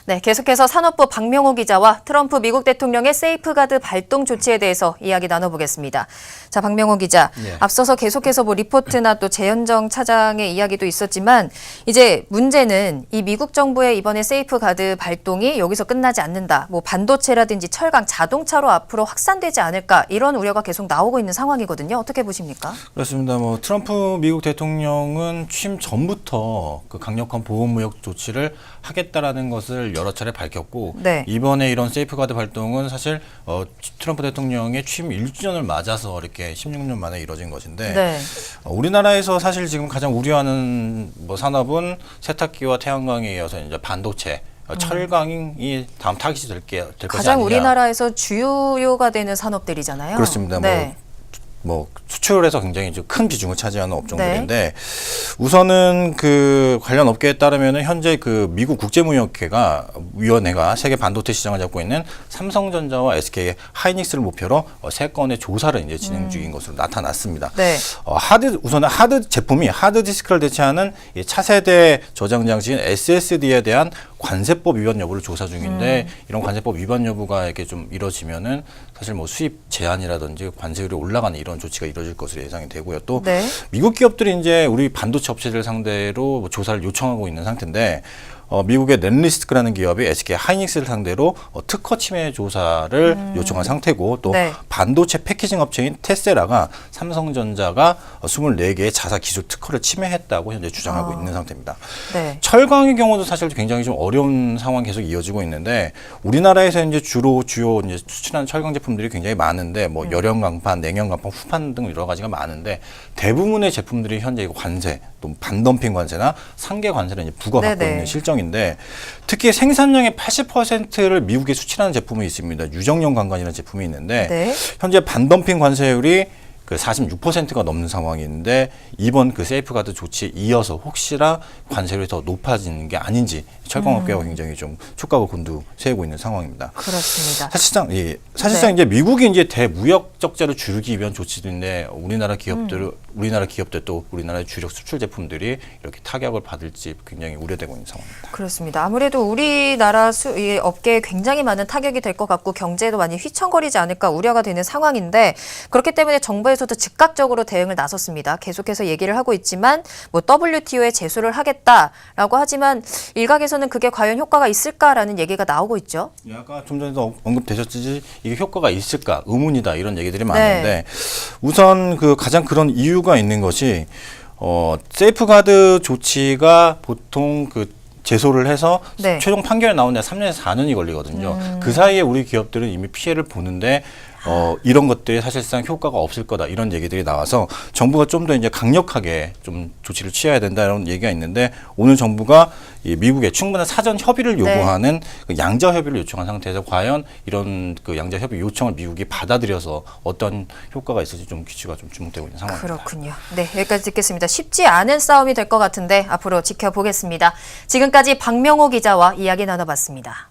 네, 계속해서 산업부 박명호 기자와 트럼프 미국 대통령의 세이프가드 발동 조치에 대해서 이야기 나눠보겠습니다. 자, 박명호 기자, 앞서서 계속해서 리포트나 또 재현정 차장의 이야기도 있었지만 이제 문제는 이 미국 정부의 이번에 세이프가드 발동이 여기서 끝나지 않는다. 반도체라든지 철강, 자동차로 앞으로 확산되지 않을까 이런 우려가 계속 나오고 있는 상황이거든요. 어떻게 보십니까? 그렇습니다. 트럼프 미국 대통령은 취임 전부터 그 강력한 보호무역 조치를 하겠다라는 것을 여러 차례 밝혔고 네. 이번에 이런 세이프가드 발동은 사실 트럼프 대통령의 취임 1주년을 맞아서 이렇게 16년 만에 이뤄진 것인데 네. 우리나라에서 사실 지금 가장 우려하는 산업은 세탁기와 태양광에 이어서 이제 반도체, 철강이 다음 타깃이 될 것이 아니냐. 가장 우리나라에서 주요가 되는 산업들이잖아요. 그렇습니다. 네. 수출에서 굉장히 좀 큰 비중을 차지하는 업종들인데 우선은 그 관련 업계에 따르면은 현재 그 미국 국제무역회가 위원회가 세계 반도체 시장을 잡고 있는 삼성전자와 SK 하이닉스를 목표로 3건의 조사를 이제 진행 중인 것으로 나타났습니다. 네. 우선은 하드 제품이 하드 디스크를 대체하는 이 차세대 저장 장치인 SSD에 대한 관세법 위반 여부를 조사 중인데 이런 관세법 위반 여부가 이렇게 좀 이뤄지면은 사실 수입 제한이라든지 관세율이 올라가는 이런 조치가 이루어질 것으로 예상이 되고요. 또 네. 미국 기업들이 이제 우리 반도체 업체들 상대로 조사를 요청하고 있는 상태인데 미국의 넷리스크라는 기업이 SK 하이닉스를 상대로 특허 침해 조사를 요청한 상태고 또 네. 반도체 패키징 업체인 테세라가 삼성전자가 24개의 자사 기술 특허를 침해했다고 현재 주장하고 있는 상태입니다. 네. 철강의 경우도 사실 굉장히 좀 어려운 상황이 계속 이어지고 있는데 우리나라에서 이제 주요 이제 수출하는 철강 제품들이 굉장히 많은데 열연 강판, 냉연 강판, 후판 등 여러 가지가 많은데 대부분의 제품들이 현재 관세, 또 반덤핑 관세나 상계 관세를 이제 부과받고 네네. 있는 실정인데 특히 생산량의 80%를 미국에 수출하는 제품이 있습니다. 유정연 강관이라는 제품이 있는데 네. 현재 반덤핑 관세율이 그 46%가 넘는 상황인데 이번 그 세이프가드 조치에 이어서 혹시나 관세율이 더 높아지는 게 아닌지 철강업계가 굉장히 좀 촉각을 곤두세우고 있는 상황입니다. 그렇습니다. 사실상 네. 이제 미국이 이제 대무역 적자를 줄이기 위한 조치인데 우리나라 기업들 또 우리나라의 주력 수출 제품들이 이렇게 타격을 받을지 굉장히 우려되고 있는 상황입니다. 그렇습니다. 아무래도 우리나라 이 업계에 굉장히 많은 타격이 될 것 같고 경제도 많이 휘청거리지 않을까 우려가 되는 상황인데 그렇기 때문에 정부에서도 즉각적으로 대응을 나섰습니다. 계속해서 얘기를 하고 있지만 WTO에 제소를 하겠다라고 하지만 일각에서는 그게 과연 효과가 있을까라는 얘기가 나오고 있죠. 아까 좀 전에도 언급되셨듯이 이게 효과가 있을까 의문이다 이런 얘기들이 많은데 우선 그 가장 그런 이유가 있는 것이 세이프가드 조치가 보통 그 제소를 해서 네. 최종 판결이 나오는데 3년에서 4년이 걸리거든요. 그 사이에 우리 기업들은 이미 피해를 보는데 이런 것들이 사실상 효과가 없을 거다 이런 얘기들이 나와서 정부가 좀 더 이제 강력하게 좀 조치를 취해야 된다 이런 얘기가 있는데 오늘 정부가 이 미국에 충분한 사전 협의를 요구하는 그 양자 협의를 요청한 상태에서 과연 이런 그 양자 협의 요청을 미국이 받아들여서 어떤 효과가 있을지 좀 귀추가 좀 주목되고 있는 상황입니다. 그렇군요. 네, 여기까지 듣겠습니다. 쉽지 않은 싸움이 될 것 같은데 앞으로 지켜보겠습니다. 지금까지 박명호 기자와 이야기 나눠봤습니다.